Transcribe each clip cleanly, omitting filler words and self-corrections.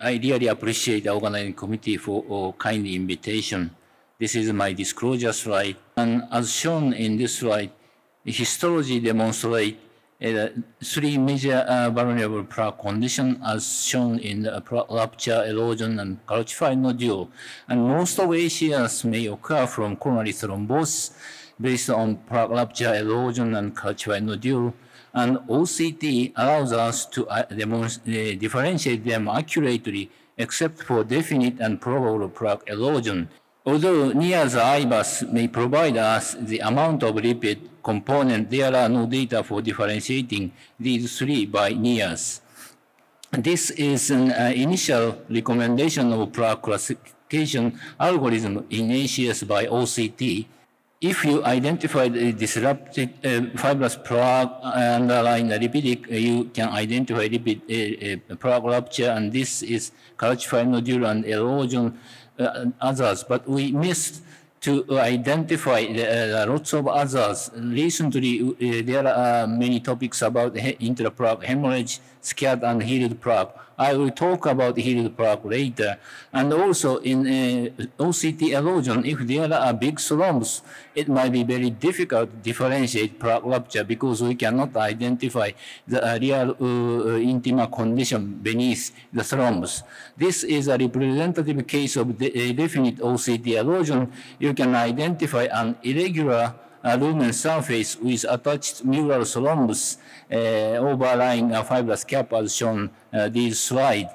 I really appreciate the organizing committee for kind invitation. This is my disclosure slide. And as shown in this slide, histology demonstrates three major vulnerable plaque conditions as shown in the plaque rupture, erosion, and calcified nodule. And most of ACRs may occur from coronary thrombosis based on plaque rupture, erosion, and calcified nodule. And OCT allows us to differentiate them accurately, except for definite and probable plaque erosion. Although NIA's HyBiz may provide us the amount of lipid component, there are no data for differentiating these three by NIAS. This is an initial recommendation of plaque classification algorithm in ACS by OCT. If you identify the disrupted fibrous plaque underlying the lipidic, you can identify lipid plaque rupture, and this is calcified nodule and erosion, others. But we missed to identify lots of others. Recently, there are many topics about intraplaque hemorrhage, scarred and healed plaque. I will talk about healed plaque later. And also in OCT erosion, if there are big thrombosis, it might be very difficult to differentiate plaque rupture because we cannot identify the real intima condition beneath the thrombus. This is a representative case of the definite OCT erosion. You can identify an irregular lumen surface with attached mural thrombus overlying a fibrous cap as shown this slide.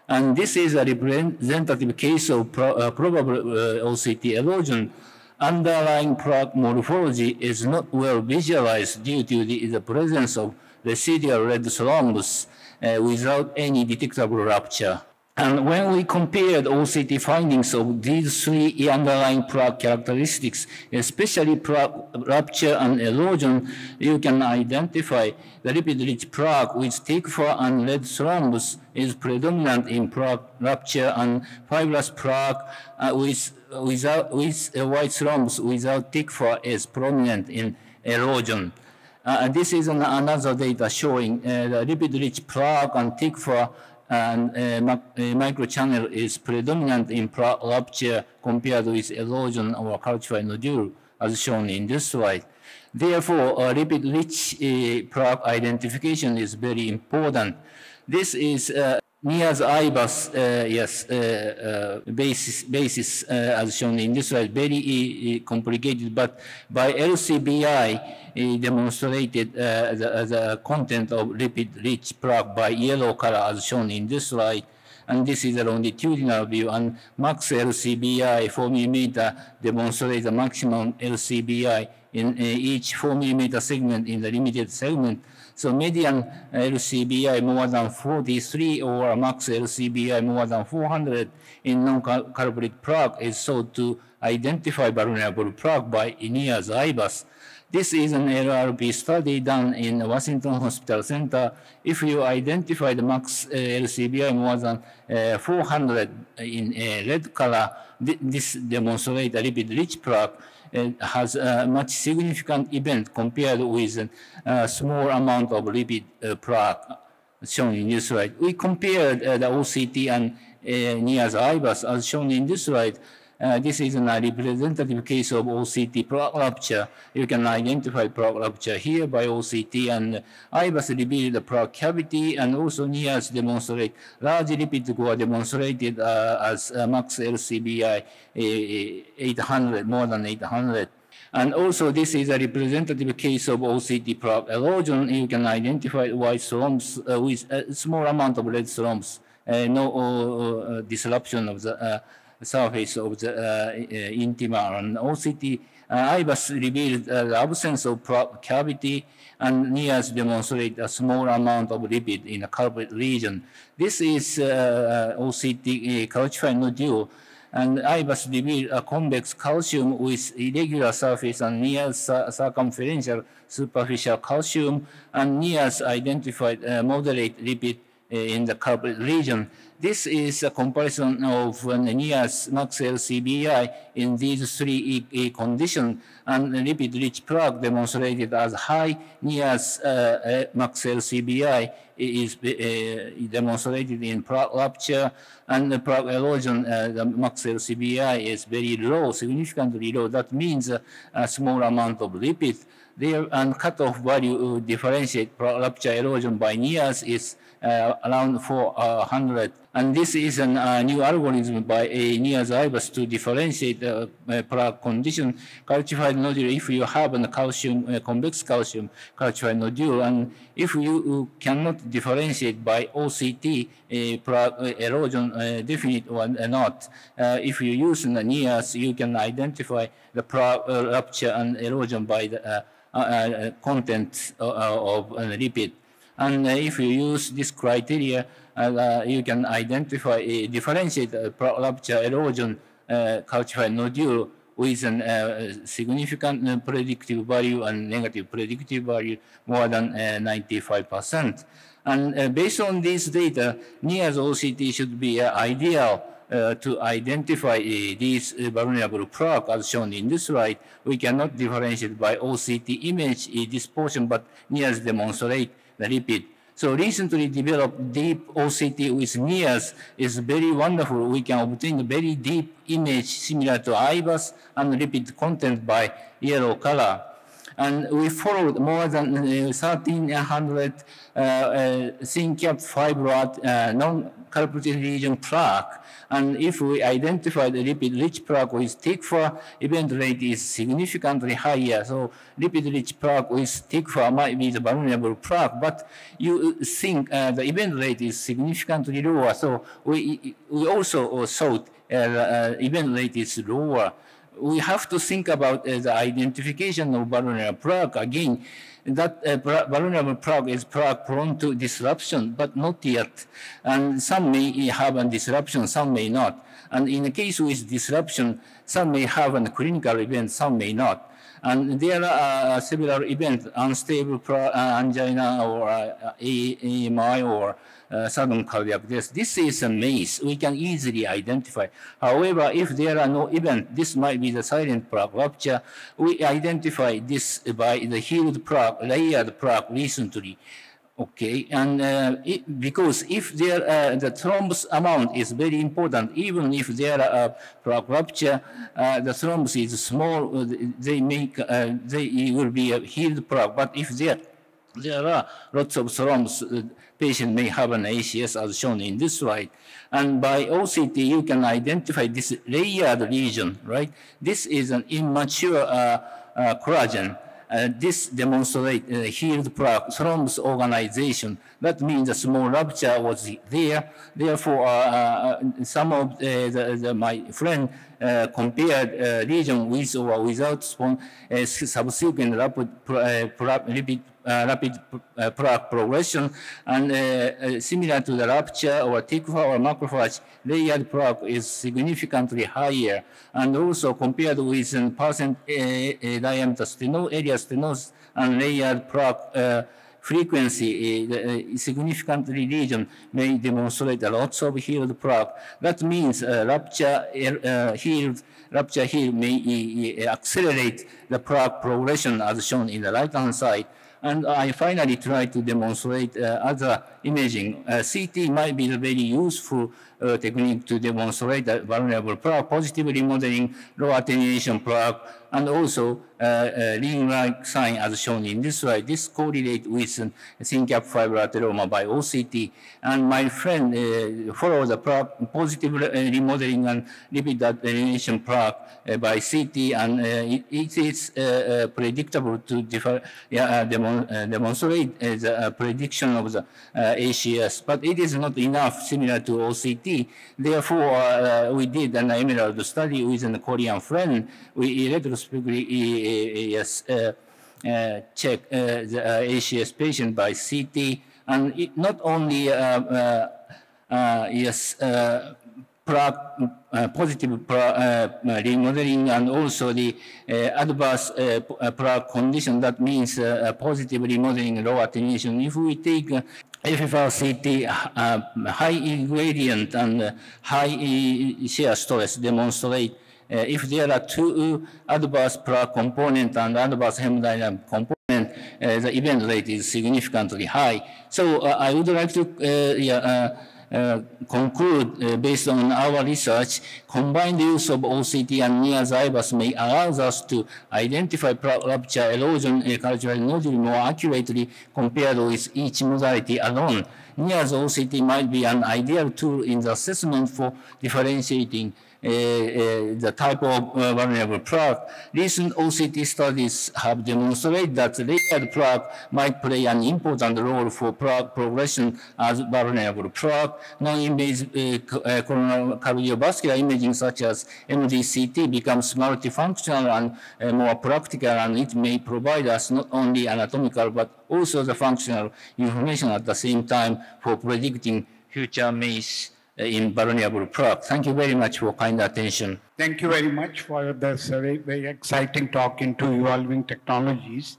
And this is a representative case of probable OCT erosion. Underlying plaque morphology is not well visualized due to the presence of residual red thrombus without any detectable rupture. And when we compared OCT findings of these three underlying plaque characteristics, especially plaque rupture and erosion, you can identify the lipid-rich plaque with thick-fur and red thrombus is predominant in plaque rupture, and fibrous plaque with white thrombus without thick-fur is prominent in erosion. And this is another data showing the lipid-rich plaque and thick-fur and microchannel is predominant in plaque rupture compared with erosion or calcified nodule, as shown in this slide. Therefore, lipid-rich plaque identification is very important. This is NIA's HyBiz basis as shown in this slide, very complicated, but by LCBI demonstrated the content of lipid-rich plaque by yellow color as shown in this slide. And this is a longitudinal view, and max LCBI 4 mm demonstrates the maximum LCBI in each 4 mm segment in the limited segment. So median LCBI more than 43 or max LCBI more than 400 in non-carbonate plaque is sought to identify vulnerable plaque by NIA's HyBiz. This is an LRP study done in Washington Hospital Center. If you identify the max LCBI more than 400 in red color, this demonstrates a lipid-rich plaque has a much significant event compared with a small amount of lipid plaque shown in this slide. We compared the OCT and NIA's HyBiz as shown in this slide. This is a representative case of OCT plaque rupture. You can identify plaque rupture here by OCT, and HyBiz revealed the plaque cavity, and also NIA's demonstrate large lipid core demonstrated as max LCBI 800, more than 800. And also this is a representative case of OCT plaque erosion. You can identify white thrombs with a small amount of red thrombs, no disruption of the surface of the intima, and OCT HyBiz revealed the absence of plaque cavity, and NIA's demonstrate a small amount of lipid in the carpet region. This is OCT calcified nodule, and HyBiz revealed a convex calcium with irregular surface and NIA's circumferential superficial calcium, and NIA's identified moderate lipid in the culprit region. This is a comparison of NIAS max LCBI in these three conditions, and lipid-rich plaque demonstrated as high NIAS max LCBI is demonstrated in plaque rupture, and the plaque erosion, the max LCBI is very low, significantly low. That means a small amount of lipid. There, and cutoff value differentiate plaque rupture erosion by NIAS is around 400. And this is a new algorithm by NIAS HyBiz to differentiate the plaque condition. Calcified nodule, if you have a calcium, convex calcium calcified nodule, and if you cannot differentiate by OCT plaque erosion, definite or not, if you use the NIAS, you can identify the plaque rupture and erosion by the content of lipid. And if you use this criteria, you can identify, differentiate plaque rupture erosion calcified nodule with a significant predictive value and negative predictive value more than 95%. And based on this data, NIAS OCT should be ideal to identify these vulnerable plaque as shown in this slide. We cannot differentiate by OCT image this portion, but NIAS demonstrate the lipid. So recently developed deep OCT with NIAS is very wonderful. We can obtain a very deep image similar to HyBiz and lipid content by yellow color. And we followed more than 1,300 thin cap fibroid non-culprit region plaque. And if we identify the lipid-rich plaque with TIGFA, event rate is significantly higher. So lipid-rich plaque with TIGFA might be the vulnerable plaque, but you think the event rate is significantly lower. So we also thought the event rate is lower. We have to think about the identification of vulnerable plaque. Again, that vulnerable plaque is plaque prone to disruption, but not yet. And some may have a disruption, some may not. And in the case with disruption, some may have a clinical event, some may not. And there are several events, unstable angina or AMI or sudden cardiac death. This is a maze we can easily identify. However, if there are no events, this might be the silent plaque rupture. We identify this by the healed plaque, layered plaque recently. Okay, and because if there the thrombus amount is very important, even if there are plaque rupture, the thrombus is small, they will be a healed plaque. But if there are lots of thrombus, patient may have an ACS as shown in this slide. And by OCT, you can identify this layered region, right? This is an immature collagen. This demonstrates healed plaque thrombus organization. That means a small rupture was there. Therefore, some of my friend compared region with or without subsequent rapid plaque progression, and similar to the rupture or TIGFA or macrophage, layered plaque is significantly higher, and also compared with percent diameter area stenosis and layered plaque frequency, significantly region may demonstrate lots of healed plaque. That means rupture heal may accelerate the plaque progression as shown in the right-hand side. And I finally tried to demonstrate other imaging. CT might be a very useful technique to demonstrate that vulnerable plaque, positive remodeling, low attenuation plaque, and also ring-like sign as shown in this slide. This correlates with thin cap fibroateroma by OCT. And my friend followed the plaque, positive remodeling and lipid attenuation plaque by CT, and it is predictable to demonstrate the prediction of the ACS, but it is not enough similar to OCT. Therefore, we did an emerald study with a Korean friend. We retrospectively check the ACS patient by CT, and it not only positive remodeling and also the adverse plaque condition. That means positive remodeling, low attenuation. If we take FFRCT high gradient and high shear stress demonstrate if there are two adverse Plaque component and adverse hemodynamic component, the event rate is significantly high. So I would like to conclude based on our research, combined use of OCT and NIRS IVUS may allow us to identify plaque rupture erosion cultural nodule more accurately compared with each modality alone. NIRS OCT might be an ideal tool in the assessment for differentiating the type of vulnerable plaque. Recent OCT studies have demonstrated that layered plaque might play an important role for plaque progression as vulnerable plaque. Non-invasive coronary cardiovascular imaging such as MDCT becomes multifunctional and more practical, and it may provide us not only anatomical but also the functional information at the same time for predicting future MACE in vulnerable plaque. Thank you very much for kind attention. Thank you very much for this very exciting talk into evolving technologies.